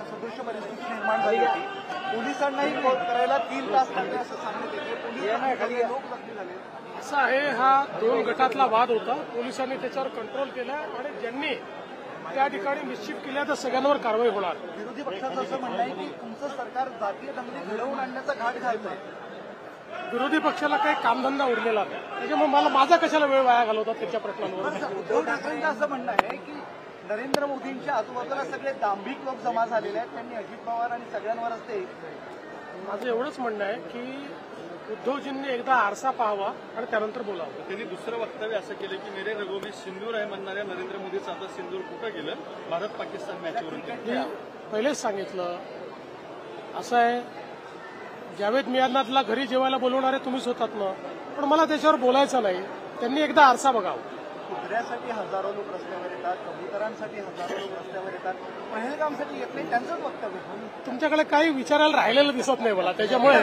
सदृश्य परिस्थिती निर्माण झाली होती. पोलिसांनाही करायला 3 तास लागले असं सांगण्यात येते. पोलिसांनी लोक जखमी झाले. असं आहे, हा 2 गटातला वाद होता. पोलिसांनी त्याच्यावर कंट्रोल केला आणि ज्यांनी त्या ठिकाणी मिसचिफ केल्या तर सगळ्यांवर कारवाई होणार. विरोधी पक्षाचं असं म्हणणं आहे की तुमचं सरकार जातीय दंगली घडवून आणण्याचा घाट घालत आहे. विरोधी पक्षाला काही कामधंदा उरलेला नाही, त्याच्यामुळे मला माझा कशाला वेळ वाया घालवतात त्यांच्या प्रश्नांवर. उद्धव ठाकरेंचं असं म्हणणं आहे की नरेंद्र मोदींच्या आजूबाजूला सगळे दांभिक लोक जमा झालेले आहेत. त्यांनी अजित पवार आणि सगळ्यांवरच ते. माझं एवढंच म्हणणं आहे की उद्धवजींनी एकदा आरसा पाहावा आणि त्यानंतर बोलावं. त्यांनी दुसरं वक्तव्य असं केलं की मेरे रगों में सिंदूर आहे म्हणणाऱ्या नरेंद्र मोदीचं आता सिंदूर कुठं गेलं भारत पाकिस्तान मॅचवरून. मी पहिलेच सांगितलं, असं आहे, जावेद मियानाथला घरी जेवायला बोलवणारे तुम्हीच होतात ना, पण मला त्याच्यावर बोलायचं नाही. त्यांनी एकदा आरसा बघावा. कुत्र्यासाठी हजारो लोक रस्त्यावर येतात, कबुतरांसाठी हजारो लोक रस्त्यावर येतात, पहलगामसाठी येत नाही, त्यांचंच वक्तव्य. तुमच्याकडे काही विचारायला राहिलेलं दिसत नाही मला, त्याच्यामुळे